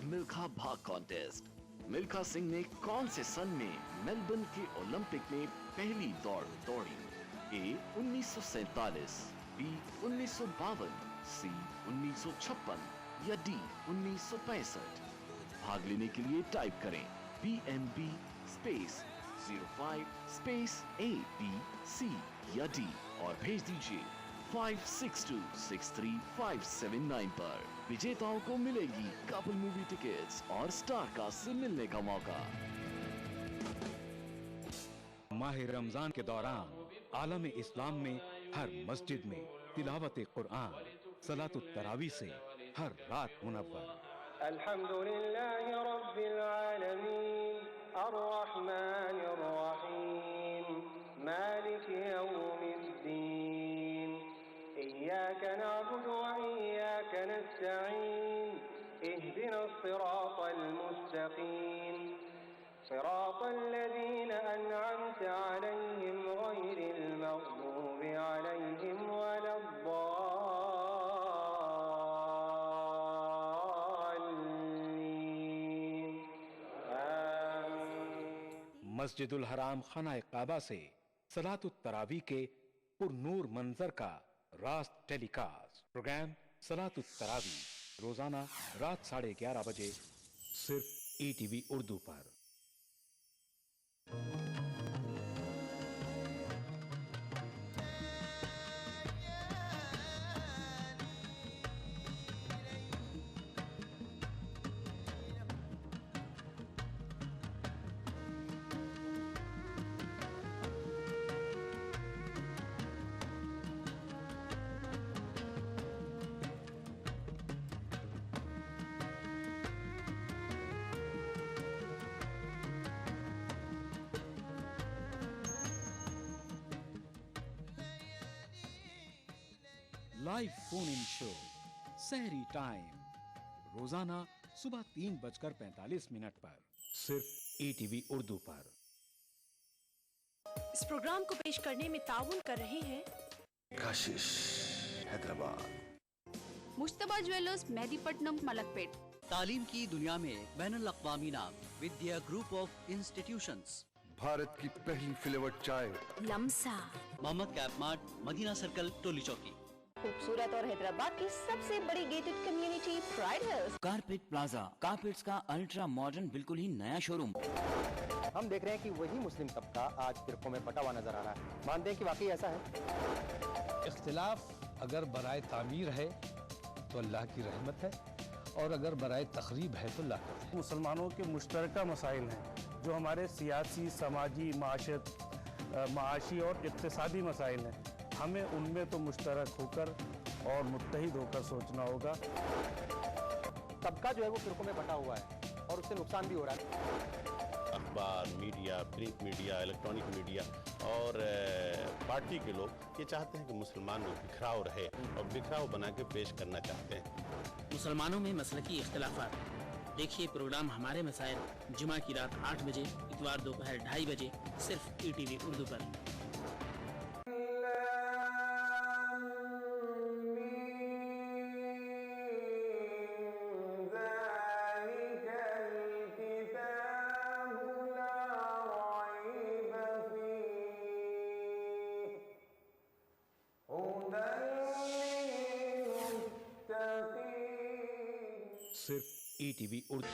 मिल्खा भाग कॉन्टेस्ट। मिल्खा सिंह ने कौन से सन में मेलबर्न के ओलंपिक में पहली दौड़ दौड़ी? ए 1947, बी 1952, सी 1956 या डी 1965? भाग लेने के लिए टाइप करें BMB स्पेस 05 स्पेस ABC या D और भेज दीजिए 56263579 पर। विजेताओं को मिलेगी कपल मूवी टिकट्स और स्टार कास्ट से मिलने का मौका। माह रमजान के दौरान आलम इस्लाम में हर मस्जिद में तिलावत कुरान, सलातुत तरावी से हर रात मुनव्वर। अल्हम्दुलिल्लाहि रब्बिल आलमीन अर्रहमानिर रहीम मालिकि यौमिद्दीन इय्याका नअबुदु व इय्याका नस्तईन इहदिनस सिरातल मुस्तकीम सिरातल लज़ीना अनअमता अलैहिम गैरिल मग़दूबि अलैहिम वलद्दाल्लीन। मस्जिदुल हराम खाना काबा से सलातुत तरावी के पुरनूर मंजर का रास्त टेलीकास्ट। प्रोग्राम सलातुत तरावी रोजाना रात 11:30 बजे सिर्फ ETV उर्दू पर। लाइव फोन इन शो सहरी टाइम रोजाना सुबह 3:45 पर सिर्फ ETV उर्दू पर। इस प्रोग्राम को पेश करने में ताउन कर रहे हैं कशिश हैदराबाद, मुश्तबा ज्वेलर्स मेहदीपट्टनम मलकपेट। तालीम की दुनिया में बैनुल अक़वामी नाम Vidya group of institutions. Bharat की पहली फ्लेवर्ड चाय Lamsa, Mohammed cap mart, Madina circle, Toli Chowki. खूबसूरत और हैदराबाद की सबसे बड़ी gated community pride hills. Carpet plaza, carpets का अल्ट्रा मॉडर्न बिल्कुल ही नया शोरूम। हम देख रहे हैं कि वही मुस्लिम तबका आज फिरकों में बटा हुआ नजर आ रहा है। मानते हैं कि वाकई ऐसा है? इख्तिलाफ अगर बराए तामीर है तो अल्लाह की रहमत है, और अगर बराए तखरीब है तो लानत है। मुसलमानों के मुश्तरका मसाइल हैं जो हमारे सियासी, समाजी, माशी और इक्तिसादी मसाइल हैं, हमें उनमें तो मुश्तरक होकर और मुत्तहिद होकर सोचना होगा। तबका जो है वो फिरकों में बटा हुआ है और उससे नुकसान भी हो रहा है। अखबार, media, print media, electronic media और पार्टी के लोग ये चाहते हैं कि मुसलमान में बिखराव रहे और बिखराव बना के पेश करना चाहते हैं। मुसलमानों में मसलकी इख्तिलाफात। देखिए प्रोग्राम हमारे मसाइल जुमा की रात 8 बजे, इतवार दोपहर 2:30 बजे सिर्फ ETV उर्दू पर। सिर्फ ETV उर्दू।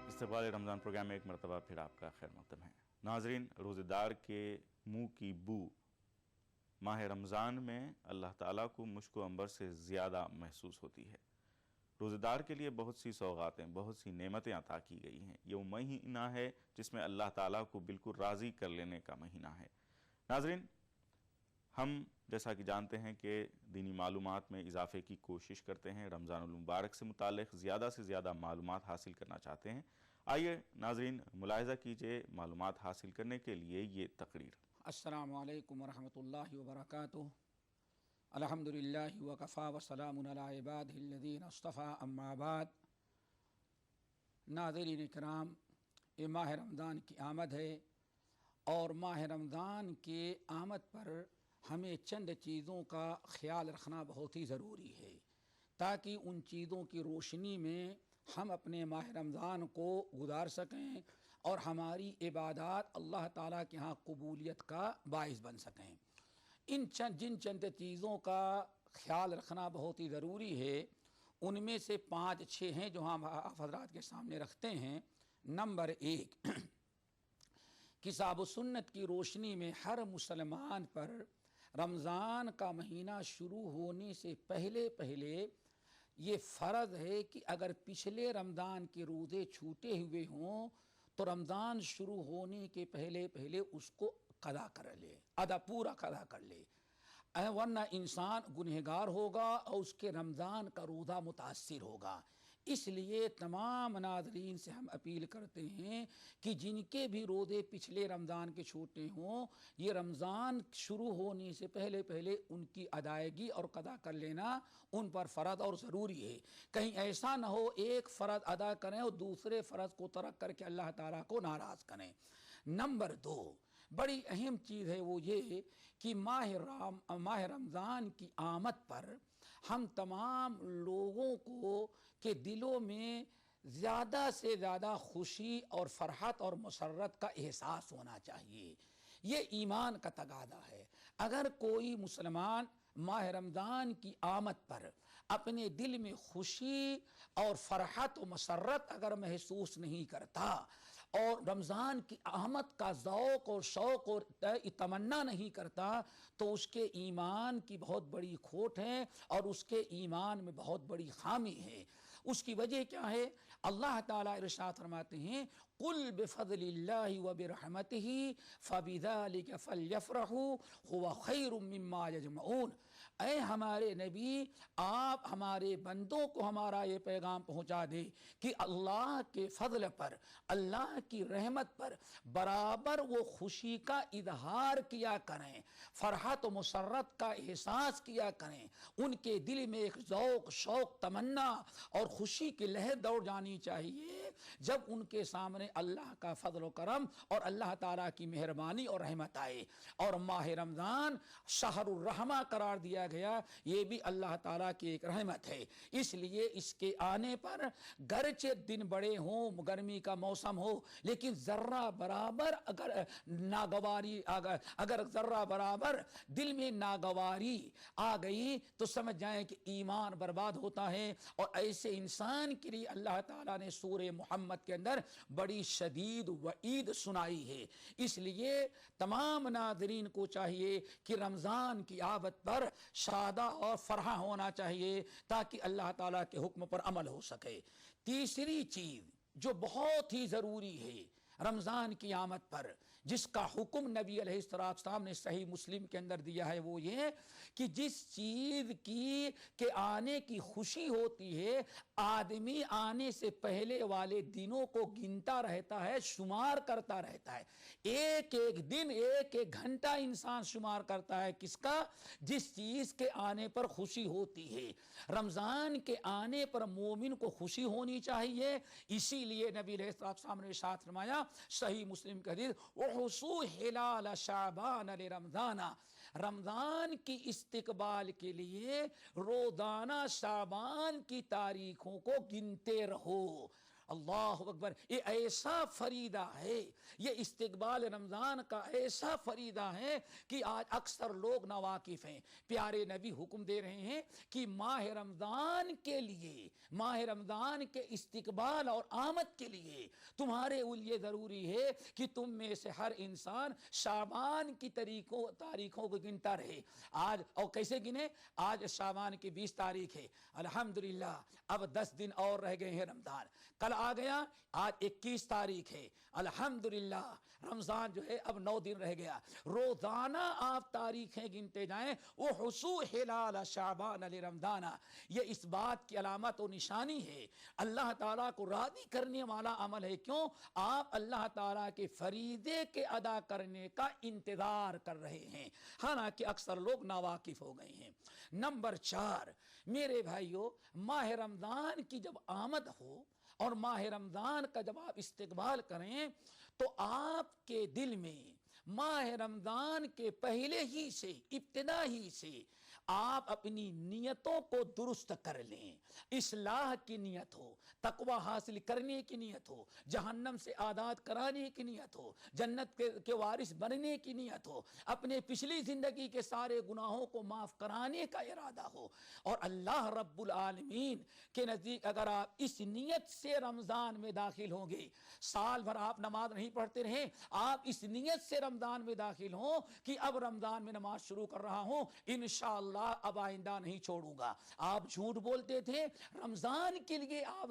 इस्तक़बाल रमज़ान प्रोग्राम में एक मरतबा फिर आपका खैर मक़दम है। नाज़रीन, रोज़ेदार के मुंह की बू माह रमज़ान में अल्लाह ताला को मुश्क अंबर से ज़्यादा महसूस होती है। रोज़ेदार के लिए बहुत सी सौगातें, बहुत सी नेमतें अता की गई हैं। ये वो महीना है जिसमें अल्लाह ताला को बिल्कुल राज़ी कर लेने का महीना है। नाज़रीन, हम जैसा कि जानते हैं कि दीनी मालूमात में इजाफ़े की कोशिश करते हैं, रमज़ानुल मुबारक से मुतालिक ज़्यादा से ज़्यादा मालूमात हासिल करना चाहते हैं। आइए नाज़रीन, मुलाहिज़ा कीजिए मालूमात हासिल करने के लिए ये तकरीर। अस्सलामु अलैकुम वरहमतुल्लाहि वबरकातुहू। अल्हम्दुलिल्लाहि व कफ़ा व सलामुन अला इबादिहिल्लज़ीना इस्तफ़ा अम्मा बाद। नाज़रीन इकराम, ये माह रमज़ान की आमद है और माह रमज़ान के आमद पर ہمیں چند چیزوں کا خیال رکھنا بہت ہی ضروری ہے تاکہ ان چیزوں کی روشنی میں ہم اپنے ماہ رمضان کو گزار سکیں اور ہماری عبادات اللہ تعالیٰ کے ہاں قبولیت کا باعث بن سکیں۔ جن چند چیزوں کا خیال رکھنا بہت ہی ضروری ہے ان میں سے 5-6 ہیں جو ہم آپ حضرات کے سامنے رکھتے ہیں۔ نمبر 1، کتاب و سنت کی روشنی میں ہر مسلمان پر رمضان کا مہینہ شروع ہونے سے پہلے یہ فرض ہے کہ اگر پچھلے رمضان کے روزے چھوٹے ہوئے ہوں تو رمضان شروع ہونے کے پہلے اس کو قضا کر لے، پورا قضا کر لے، ورنہ انسان گنہگار ہوگا اور اس کے رمضان کا روزہ متاثر ہوگا۔ اس لیے تمام ناظرین سے ہم اپیل کرتے ہیں کہ جن کے بھی روزے پچھلے رمضان کے چھوٹے ہوں، یہ رمضان شروع ہونے سے پہلے ان کی ادائیگی اور قضا کر لینا ان پر فرض اور ضروری ہے۔ کہیں ایسا نہ ہو ایک فرض ادا کریں اور دوسرے فرض کو ترک کر کے اللہ تعالیٰ کو ناراض کریں۔ نمبر 2، بڑی اہم چیز ہے وہ یہ کہ ماہ رمضان کی آمد پر ہم تمام لوگوں کو کے دلوں میں زیادہ سے زیادہ خوشی اور فرحت اور مسرت کا احساس ہونا چاہیے۔ یہ ایمان کا تقاضا ہے۔ اگر کوئی مسلمان ماہ رمضان کی آمد پر اپنے دل میں خوشی اور فرحت و مسرت اگر محسوس نہیں کرتا اور رمضان کی آمد کا ذوق اور شوق اور تمنا نہیں کرتا تو اس کے ایمان کی بہت بڑی کھوٹ ہے اور اس کے ایمان میں بہت بڑی خامی ہے۔ اس کی وجہ کیا ہے؟ اللہ تعالیٰ ارشاد فرماتے ہیں قُلْ بِفَضْلِ اللَّهِ وَبِرَحْمَتِهِ فَبِذَلِكَ فَلْيَفْرَحُوا هُوَ خَيْرٌ مِّمَّا يَجْمَعُونَ۔ اے ہمارے نبی، آپ ہمارے بندوں کو ہمارا یہ پیغام پہنچا دے کہ اللہ کے فضل پر، اللہ کی رحمت پر برابر وہ خوشی کا اظہار کیا کریں، فرحت و مسرت کا احساس کیا کریں، ان کے دل میں ایک ذوق، شوق، تمنا اور خوشی کی لہر دوڑ جانی چاہیے جب ان کے سامنے اللہ کا فضل و کرم اور اللہ تعالیٰ کی مہربانی اور رحمت آئے۔ اور ماہ رمضان شہر الرحمہ قرار دیا گیا، یہ بھی اللہ تعالیٰ کی ایک رحمت ہے۔ اس لیے اس کے آنے پر گرچہ دن بڑے ہوں، گرمی کا موسم ہو، لیکن ذرہ برابر اگر ذرہ برابر دل میں ناگواری آ گئی تو سمجھ جائیں کہ ایمان برباد ہوتا ہے، اور ایسے انسان کے لیے اللہ تعالیٰ نے سورہ محمد کے اندر بڑی شدید وعید سنائی ہے۔ اس لیے تمام ناظرین کو چاہیے کہ رمضان کی آمد پر شادہ اور فرحہ ہونا چاہیے تاکہ اللہ تعالیٰ کے حکم پر عمل ہو سکے۔ تیسری چیز جو بہت ہی ضروری ہے رمضان کی آمد پر، جس کا حکم نبی علیہ السلام نے صحیح مسلم کے اندر دیا ہے، وہ یہ کہ جس چیز کی کے آنے کی خوشی ہوتی ہے آدمی آنے سے پہلے والے دنوں کو گنتا رہتا ہے، شمار کرتا رہتا ہے، ایک ایک دن، ایک ایک گھنٹہ انسان شمار کرتا ہے کس کا؟ جس چیز کے آنے پر خوشی ہوتی ہے۔ رمضان کے آنے پر مومن کو خوشی ہونی چاہیے، اسی لیے نبی علیہ السلام نے ارشاد فرمایا صحیح مسلم کا حدیث وحصو ہلال شعبان لرمضان، رمضان کی استقبال کے لیے روزانہ شعبان کی تاریخوں کو گنتے رہو۔ اللہ اکبر، یہ ایسا فریضہ ہے، یہ استقبال رمضان کا ایسا فریضہ ہے کہ آج اکثر لوگ ناواقف ہیں۔ پیارے نبی حکم دے رہے ہیں کہ ماہ رمضان کے لیے، ماہ رمضان کے استقبال اور آمد کے لیے تمہارے لیے ضروری ہے کہ تم میں سے ہر انسان شعبان کی تاریخوں کو گنتا رہے۔ آج اور کیسے گنے؟ آج شعبان کی 20 تاریخ ہے، الحمدللہ اب 10 دن اور رہ گئے ہیں رمضان، کل آ گیا، آج 21 تاریخ ہے، الحمدللہ رمضان جو ہے اب 9 دن رہ گیا۔ روزانہ آپ تاریخیں گنتے جائیں، وہ حصول ہلال شعبان لرمضان، یہ اس بات کی علامت و نشانی ہے، اللہ تعالیٰ کو راضی کرنے والا عمل ہے۔ کیوں؟ آپ اللہ تعالیٰ کے فریضے کے ادا کرنے کا انتظار کر رہے ہیں، حالانکہ اکثر لوگ ناواقف ہو گئے ہیں۔ نمبر 4، میرے بھائیو، ماہ رمضان کی جب آمد ہو اور ماہ رمضان کا جب آپ استقبال کریں تو آپ کے دل میں माह रमजान के पहले ही से, इब्तिदा ही से आप अपनी नियतों को दुरुस्त कर लें। इस्लाह की नियत हो, तकवा हासिल करने की नियत हो, जहन्नम से आज़ाद कराने की नियत हो, जन्नत के वारिस बनने की नियत हो, अपने पिछली जिंदगी के सारे गुनाहों को माफ कराने का इरादा हो, और अल्लाह रब्बुल आलमीन के नज़दीक अगर आप इस नियत से रमज़ान में दाखिल होंगे, साल भर आप नमाज नहीं पढ़ते रहे, आप इस नियत से रमज़ान में दाखिल हों कि अब रमज़ान में नमाज शुरू कर रहा हूं, इंशाअल्लाह अब आइंदा नहीं छोड़ूंगा। आप झूठ बोलते थे, रमज़ान के लिए आप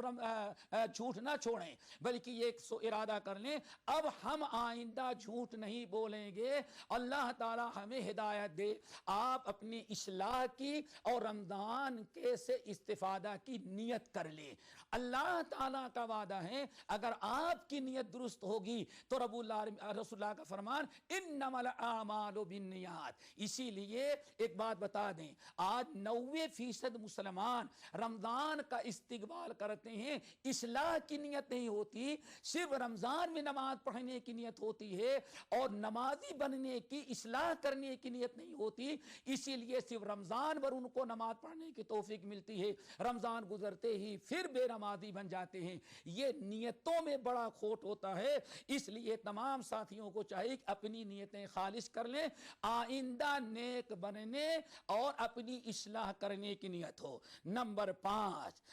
झूठ ना छोड़ें, बल्कि ये इरादा कर लें अब हम आइंदा झूठ नहीं बोलेंगे। अल्लाह ताला हमें हिदायत दे, आप अपनी इस्लाह की और रमज़ान के से इस्तिफादा की नियत कर ले। अल्लाह ताला का वादा है, अगर आपकी नियत दुरुस्त होगी तो रसूलुल्लाह का फरमान इन्नमल आमालु बिन्नियात। इसीलिए एक बात बता दें, आज 90% मुसलमान रमजान का इस्तिकबाल करते हैं, इस्लाह की नियत नहीं होती, सिर्फ रमजान में नमाज पढ़ने की नियत होती है और नमाजी बनने की, इस्लाह करने की नियत नहीं होती। इसीलिए सिर्फ रमजान भर उनको नमाज पढ़ने की तौफीक मिलती है, रमजान गुजरते ही फिर बेनमाजी बन जाते हैं। ये नियतों में बड़ा खोट होता है। इसलिए तमाम साथियों को चाहिए कि अपनी नियतें खालिश कर लें, आइंदा नेक बनने और अपनी इस्लाह करने की नियत हो। नंबर 5,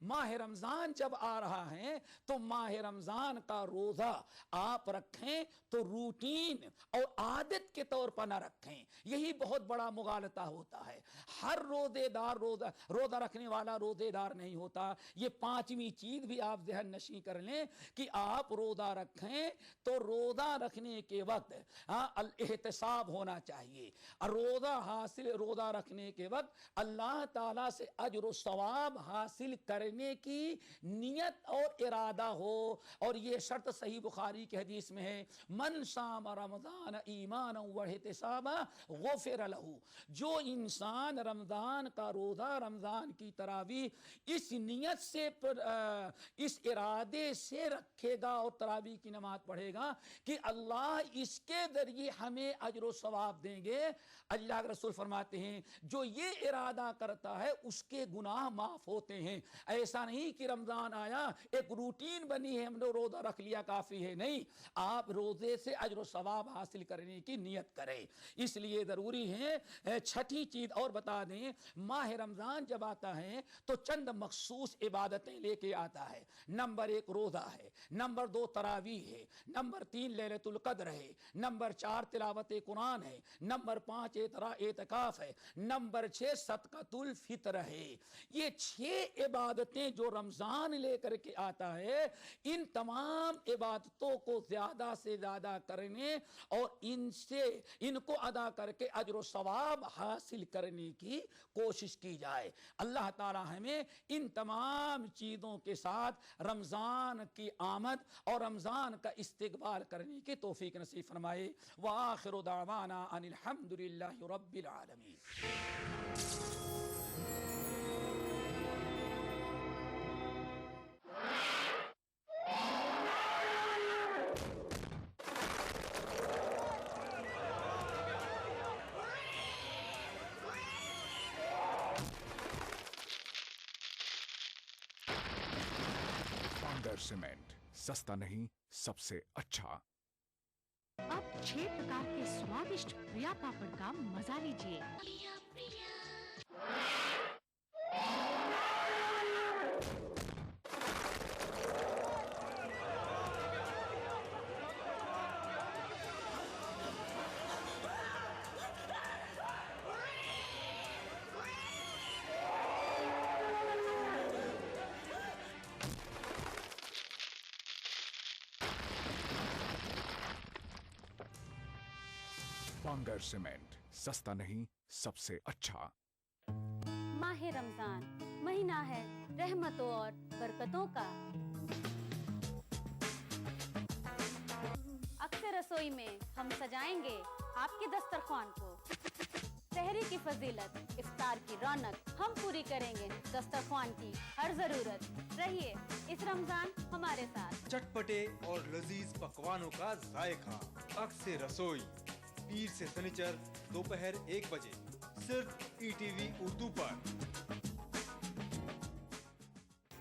माह रमजान जब आ रहा है तो माह रमजान का रोजा आप रखें तो रूटीन और आदत के तौर पर ना रखें, यही बहुत बड़ा मुगालता होता है। हर रोजेदार रोजा रखने वाला रोजेदार नहीं होता। ये 5वीं चीज भी आप ज़हन नशी कर लें कि आप रोजा रखें तो रोजा रखने के वक्त एहतिसाब होना चाहिए। रोजा रखने के वक्त अल्लाह ताला से अजर व सवाब हासिल करने की नियत और इरादा हो। और ये शर्त सही बुखारी की हदीस में है, मन साम रमजान ईमान व इहतिसाबा गुफिर लहू। जो इंसान रमजान का रोजा, रमजान की तरावी इस नियत से इस इरादे से रखेगा और तरावी की नमाज पढ़ेगा कि अल्लाह इसके जरिए हमें अजर व सवाब देंगे, अल्लाह के रसूल फरमाते हैं जो ये इरादा करता है उसके गुनाह माफ होते हैं। ऐसा नहीं कि रमजान आया एक रूटीन बनी है, हमने रोजा रख लिया काफी है, नहीं, आप रोजे से अजर व सवाब हासिल करने की नियत करें। इसलिए जरूरी है। छठी चीज और बता दें, माह रमजान जब आता है तो चंद मखसूस इबादतें लेके आता है। नंबर 1 रोजा है, नंबर 2 तरावी है, नंबर 3 लैलतुल कद्र है, नंबर 4 तिलावत कुरान है, नंबर 5 एतकाफ है, नंबर 6 सदकातुल फितर है। ये 6 इबादतें जो रमजान लेकर के आता है, इन तमाम इबादतों को ज्यादा से ज्यादा करने और इनको अदा करके अजर व सवाब हासिल करने की कोशिश की जाए। अल्लाह ताला हमें इन तमाम चीजों के साथ रमजान की आमद और रमजान का इस्तिकबाल करने की तौफीक नसीब फरमाए। व आखिरु दावाना अनिल हम्दुलिल्लाहि रब्बिल आलमीन। सीमेंट, सस्ता नहीं सबसे अच्छा। अब 6 प्रकार के स्वादिष्ट प्रिया पापड़ का मजा लीजिए। पांगर सीमेंट, सस्ता नहीं सबसे अच्छा। माह रमजान महीना है रहमतों और बरकतों का। अक्सर रसोई में हम सजाएंगे आपके दस्तरखान को। सहरी की फजीलत افطار کی رونق ہم پوری کریں گے دسترخوان کی ہر ضرورت. رہیے اس رمضان ہمارے ساتھ. چٹپٹے اور لذیذ پکوانوں کا ذائقہ. عکس رسوئی پیر سے سنیچر دوپہر 1 بجے صرف ETV اردو پر.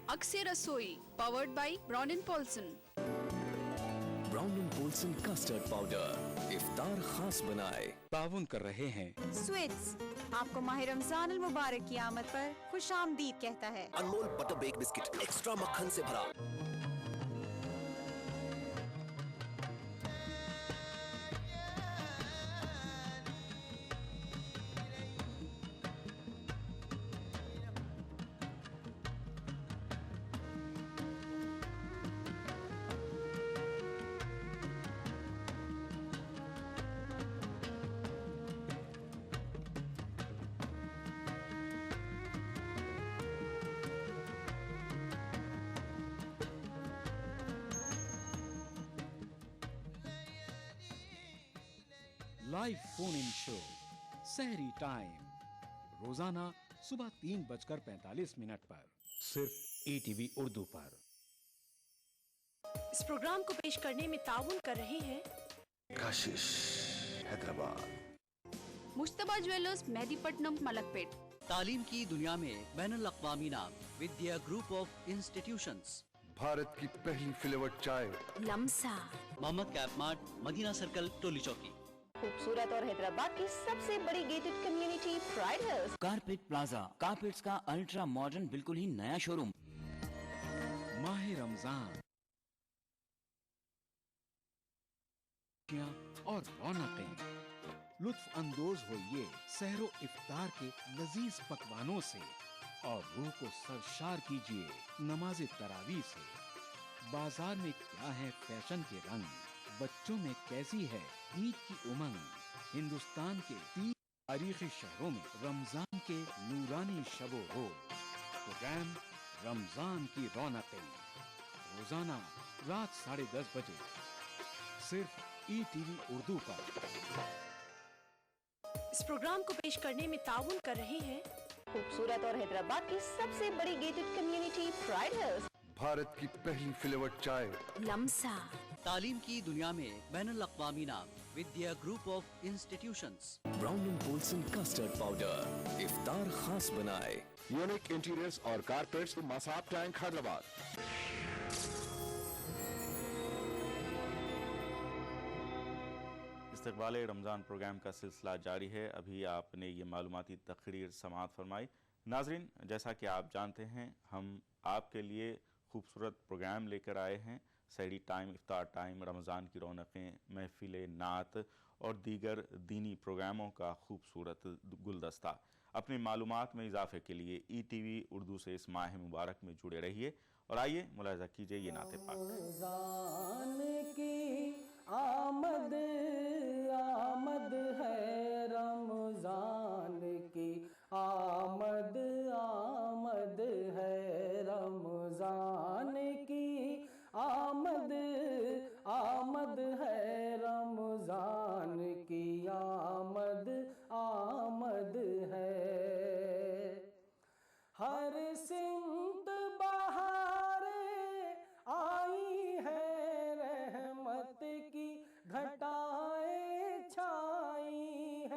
عکس رسوئی powered by Brown and Polson. Brown and Polson custard powder افطار خاص بنائے. تعاون کر رہے ہیں سویٹس آپ کو ماہ رمضان المبارک کی آمد پر خوش آمدید کہتا ہے. انمول بٹر بیک بسکٹ ایکسٹرا مکھن سے بھرا. لائیو فون ان شو سحری ٹائم روزانہ صبح 3:45 پر صرف ETV اردو پر. اس پروگرام کو پیش کرنے میں تعاون کر رہے ہیں کاشش حیدرآباد. مشتبہ جویلرز مہدی پٹنم ملک پیٹ. تعلیم کی دنیا میں بین الاقوامی نام Vidya group of institutions. Bharat کی پہلی فلیورڈ چائے لمسا. محمد کیپ مارٹ مدینہ سرکل ٹولی چوکی. خوبصورت اور حیدرآباد کی سب سے بڑی gated community pride house. Carpet plaza carpets کا الٹرا ماڈرن بالکل ہی نیا شو روم. ماہ رمضان اور رونقیں. لطف اندوز ہوئیے سحر و افطار کے لذیذ پکوانوں سے اور روح کو سرشار کیجیے نماز تراویح سے. بازار میں کیا ہے فیشن کے رنگ, بچوں میں کیسی ہے عید کی امنگ. ہندوستان کے 3 تاریخی شہروں میں رمضان کے نورانی شب و روز. پروگرام رمضان کی رونقیں روزانہ رات 10:30 بجے صرف ETV اردو پر. اس پروگرام کو پیش کرنے میں تعاون کر رہے ہیں خوبصورت اور حیدرآباد کی سب سے بڑی gated community pride house. Bharat کی پہلی فلیورڈ چائے لمسا. تعلیم کی دنیا میں بین الاقوامی نام Vidya group of institutions. Brown and Polson custard powder افطار خاص بنائے. یونیک انٹیریئرز اور کارپیٹس مساب ٹینک حیدرآباد. استقبال رمضان پروگرام کا سلسلہ جاری ہے. ابھی آپ نے یہ معلوماتی تقریر سماعت فرمائی. ناظرین, جیسا کہ آپ جانتے ہیں ہم آپ کے لیے خوبصورت پروگرام لے کر آئے ہیں. سحری ٹائم, افطار ٹائم, رمضان کی رونقیں, محفل نعت اور دیگر دینی پروگراموں کا خوبصورت گلدستہ. اپنی معلومات میں اضافے کے لیے ETV اردو سے اس ماہ مبارک میں جڑے رہیے اور آئیے ملاحظہ کیجئے یہ نعت پاک. رمضان کی آمد آمد ہے, رمضان کی آمد آمد ہے, رمضان کی آمد آمد ہے, رمضان کی آمد آمد ہے. ہر سمت بہاریں آئی ہے, رحمت کی گھٹائیں چھائی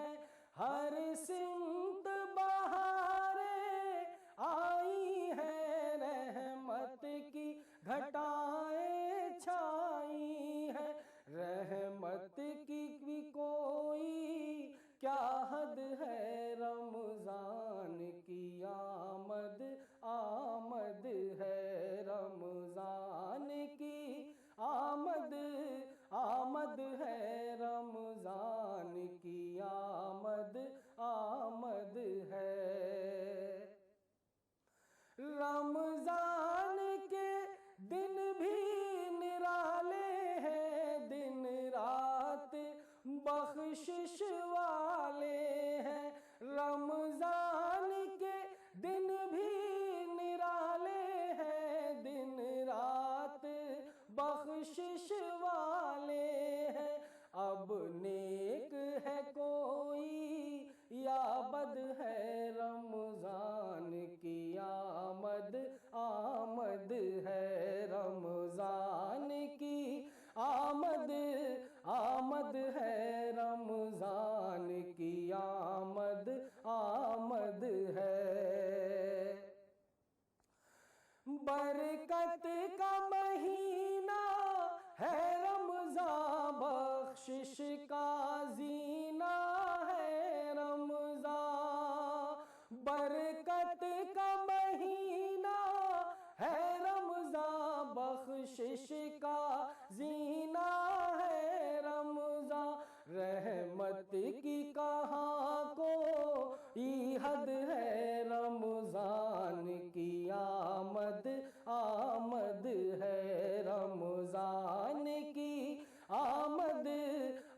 आमद है रमजान की आमद, आमद है रमजान की आमद, आमद है रमजान की आमद, आमद है। बरकत का महीना है रमजान, बख्शिश का जीना है रमजान, बरकत का महीना है रमजान, बख्शिश का जीना है रमजान। रहमत की कहाँ को हद है रमजान की आमद, आमद है रमजान की आमद,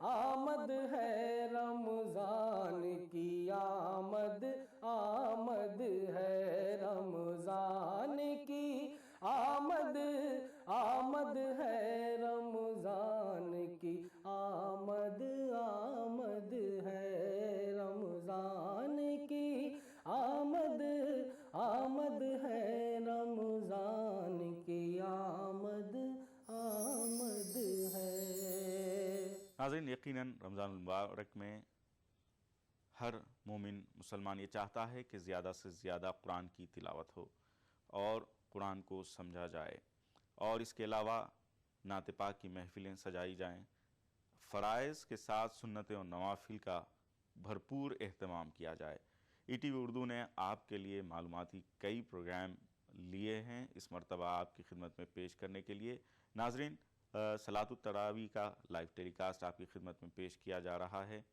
आमद है रमजान की आमद, आमद है रमजान की आमद, आमद है रमजान की आमद, आमद है रमजान की आमद, आमद है रमजान की आमद, आमद है। नाज़रीन, यकीनन रमज़ान मुबारक में हर मोमिन मुसलमान ये चाहता है कि ज़्यादा से ज़्यादा कुरान की तिलावत हो और कुरान को समझा जाए, और इसके अलावा नात पाक की महफ़िलें सजाई जाएं, फ़राइज़ के साथ सुन्नतें और नवाफिल का भरपूर एहतमाम किया जाए। ETV उर्दू ने आपके लिए मालूमाती कई प्रोग्राम लिए हैं इस मरतबा आपकी खिदमत में पेश करने के लिए। नाज़रीन, सलातुत तरावी का लाइव टेलीकास्ट आपकी खिदमत में पेश किया जा रहा है,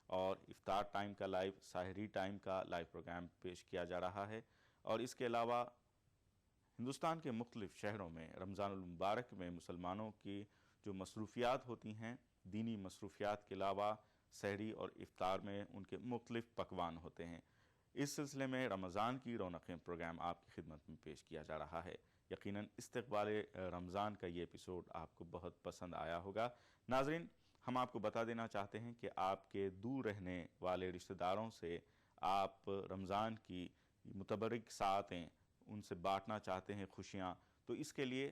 और इफ्तार टाइम का लाइव, साहरी टाइम का लाइव प्रोग्राम पेश किया जा रहा है, और इसके अलावा हिंदुस्तान के मुख्तलिफ़ शहरों में रमज़ानुल मुबारक में मुसलमानों की जो मसरूफ़ियात होती हैं, दीनी मसरूफ़ियात के अलावा सहरी और इफ्तार में उनके मुख्तलिफ़ पकवान होते हैं। इस सिलसिले में रमज़ान की रौनकें प्रोग्राम आपकी खिदमत में पेश किया जा रहा है। यकीनन इस्तक़बाल रमज़ान का ये एपिसोड आपको बहुत पसंद आया होगा। नाज़रीन, हम आपको बता देना चाहते हैं कि आपके दूर रहने वाले रिश्तेदारों से आप रमज़ान की मुतबरिक सातें उनसे बांटना चाहते हैं खुशियाँ, तो इसके लिए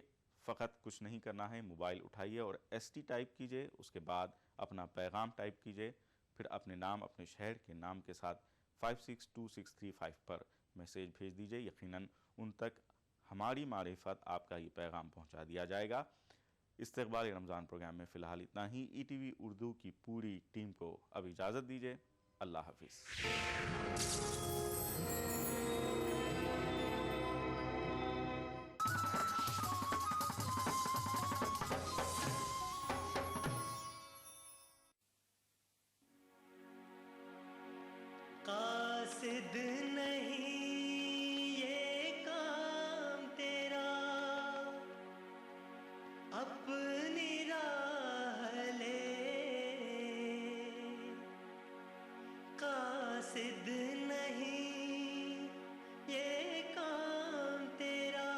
फ़कत कुछ नहीं करना है, मोबाइल उठाइए और ST टाइप कीजिए, उसके बाद अपना पैगाम टाइप कीजिए, फिर अपने नाम, अपने शहर के नाम के साथ 562635 पर मैसेज भेज दीजिए। यकीनन उन तक हमारी मारिफत आपका ये पैगाम पहुंचा दिया जाएगा। इस्तक़बाल रमज़ान प्रोग्राम में फ़िलहाल इतना ही। ETV उर्दू की पूरी टीम को अब इजाज़त दीजिए। अल्लाह हाफ़िज़। कासिद नहीं ये काम तेरा, अपनी राह ले। कासिद नहीं ये काम तेरा,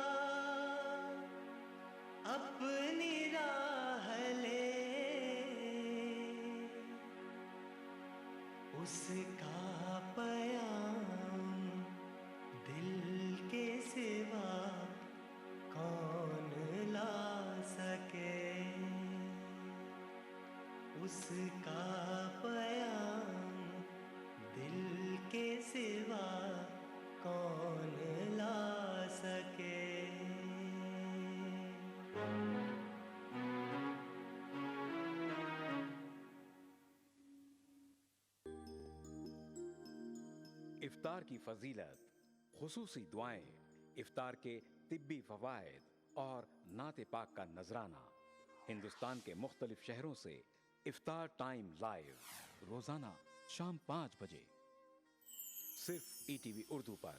अपनी राह ले। उसका पयाम दिल के सिवा कौन ला सके। उसका पयाम दिल के सिवा कौन ला सके। इफ्तार की फजीलत, खुसूसी दुआएं, इफ्तार के तिब्बी फवायद और नाते पाक का नजराना। हिंदुस्तान के मुख्तलिफ शहरों से इफ्तार टाइम लाइव रोजाना शाम 5 बजे सिर्फ ETV उर्दू पर।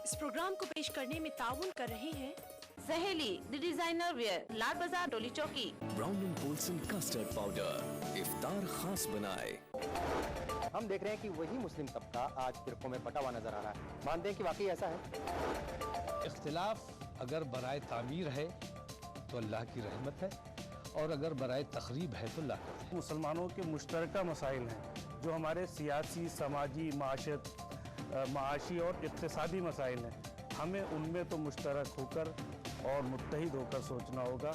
इस प्रोग्राम को पेश करने में ताउन कर रहे हैं सहेली the designer wear, Lal Bazaar, Doli Chowki. Brown and Polson custard powder इफ्तार खास बनाए। हम देख रहे हैं कि वही मुस्लिम तबका आज फिरकों में बटा हुआ नजर आ रहा है। मानते हैं कि वाकई ऐसा है? इख्तिलाफ अगर बराए तामीर है तो अल्लाह की रहमत है, और अगर बराए तखरीब है तो लानत है। मुसलमानों के मुश्तरका मसाइल हैं, जो हमारे सियासी, समाजी, माशी और इक्तिसादी मसाइल हैं, हमें उनमें तो मुश्तरक होकर और मुत्तहिद होकर सोचना होगा।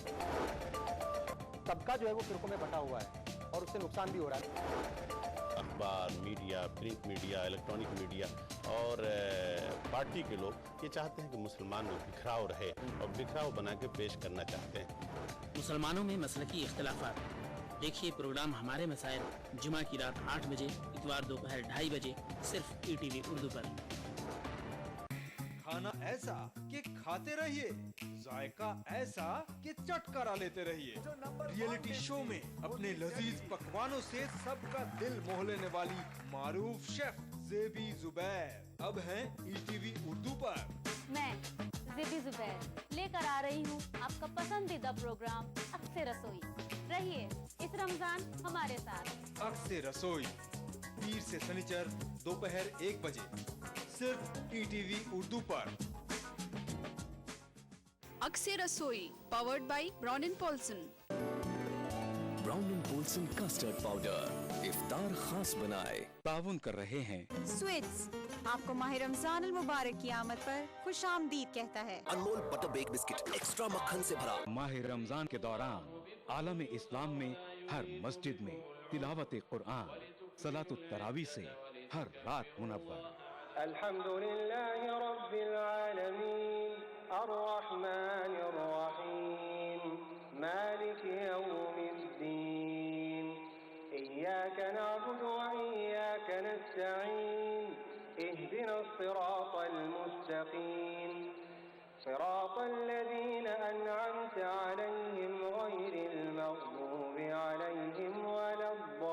तबका जो है वो फिरकों में बटा हुआ है और उससे नुकसान भी हो रहा है। अखबार, media, print media, electronic media और पार्टी के लोग ये चाहते हैं कि मुसलमान में बिखराव रहे और बिखराव बना के पेश करना चाहते हैं। मुसलमानों में मसलकी इख्तिलाफात। देखिए प्रोग्राम हमारे मसाइल जुमा की रात 8 बजे, इतवार दोपहर 2:30 बजे, सिर्फ ETV उर्दू पर। खाना ऐसा कि खाते रहिए, जायका ऐसा कि चटकारा लेते रहिए। रियलिटी शो में अपने लजीज पकवानों से सबका दिल मोह लेने वाली मारूफ शेफ ज़ेबी ज़ुबैर अब हैं ETV उर्दू पर। मैं ज़ेबी ज़ुबैर लेकर आ रही हूँ आपका पसंदीदा प्रोग्राम अक्से रसोई। रहिए इस रमजान हमारे साथ। अक्से रसोई पीर से शनिचर दोपहर 1 बजे, सिर्फ ETV उर्दू पर। अक्से रसोई powered by Brown and Polson. Brown and Polson custard powder इफ्तार खास बनाए। ताउन कर रहे हैं स्वीट्स, आपको माह रमजान अल मुबारक की आमद पर खुश आमदीद कहता है। अनमोल बटर बेक बिस्किट एक्स्ट्रा मक्खन से भरा। माह रमजान के दौरान आलम इस्लाम में हर मस्जिद में तिलावत कुरान, सलातुत तरावी से हर रात मुनव्वर। अल्हम्दुलिल्लाहि रब्बिल आलमीन, अर्रहमानिर रहीम, मालिकि यौमिद्दीन, इय्याका नअबुदु व इय्याका नस्तईन, इहदिनस सिरातल मुस्तकीम, सिरातल लज़ीना अनअमत अलैहिम गैरिल मग़दूबि अलैहिम वलद्दाल्लीन।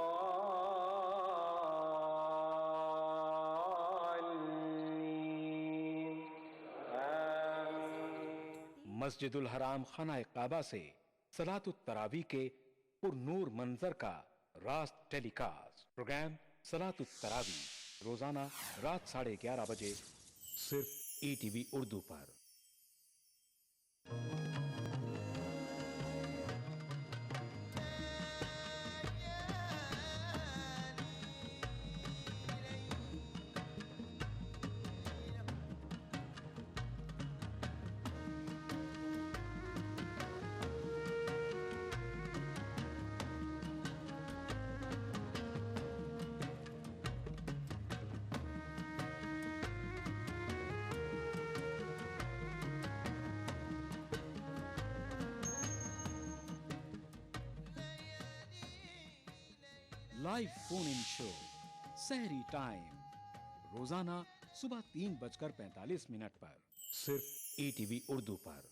मस्जिदुल हराम खाना काबा से सलातुत तरावी के पुरनूर मंजर का रास्त टेलीकास्ट। प्रोग्राम सलातुत तरावी रोजाना रात 11:30 बजे, सिर्फ ETV उर्दू पर। लाइव फोन इन शो सहरी टाइम रोजाना सुबह 3:45 पर, सिर्फ ETV उर्दू पर।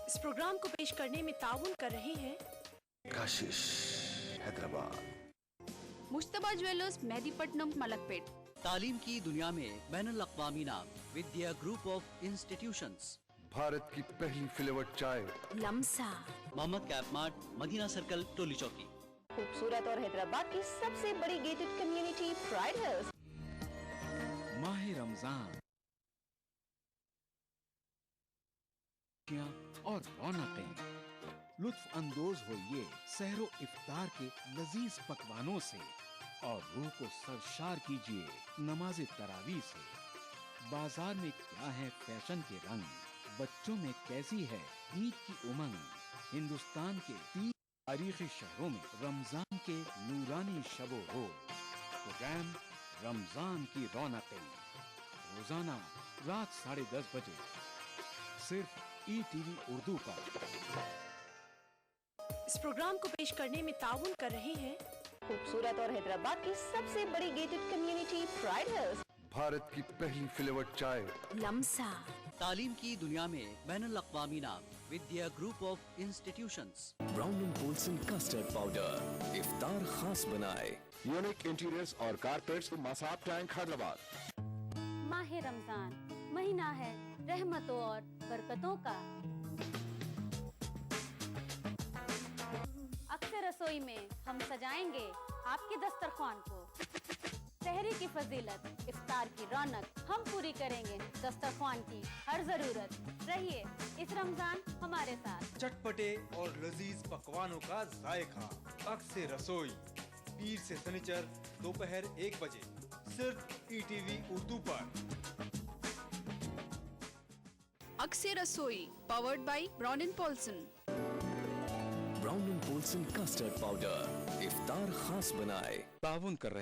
इस प्रोग्राम को पेश करने में ताउन कर रहे हैं काशिश हैदराबाद, मुश्तबा ज्वेलर्स मेहदीपट्टनम मलकपेट। तालीम की दुनिया में बैनुल अक़वामी नाम Vidya group of institutions. Bharat की पहली फ्लेवर्ड चाय Lamsa, Mohammed cap mart, Madina circle, Toli Chowki. खूबसूरत और हैदराबाद की सबसे बड़ी गेटेड कम्युनिटी प्राइड हिल्स। माह रमजान और रौनकें, लुत्फ अंदोज होइए सहरो इफ्तार के लजीज पकवानों से और रूह को सरशार कीजिए नमाज तरावी से। बाजार में क्या है फैशन के रंग, बच्चों में कैसी है ईद की उमंग। हिंदुस्तान के 3 तारीखी शहरों में रमजान के नूरानी शबो रोज। प्रोग्राम रमजान की रौनकें रोजाना रात 10:30 बजे, सिर्फ ETV उर्दू पर। इस प्रोग्राम को पेश करने में ताउन कर रहे हैं खूबसूरत और हैदराबाद की सबसे बड़ी gated community pride hills. Bharat की पहली फ्लेवर्ड चाय लम्सा, तालीम की दुनिया में बैनुल अक़वामी नाम Vidya group of institutions. Brown and Polson custard powder इफ्तार खास बनाए। यूनिक इंटीरियर्स और कारपेट्स, मसाब टैंक हैदराबाद। माह रमजान महीना है रहमतों और बरकतों का। अक्से रसोई में हम सजाएंगे आपके दस्तरखान को। सहरी की फजीलत, इफ्तार की रौनक हम पूरी करेंगे दस्तरखान की हर जरूरत। रहिए इस रमजान हमारे साथ। चटपटे और लजीज पकवानों का जायका। अक्से रसोई पीर से शनिचर दोपहर 1 बजे सिर्फ ETV उर्दू पर। अक्सर रसोई powered by Brown and Polson. Brown and Polson custard powder इफ्तार खास बनाए। ताउन कर रहे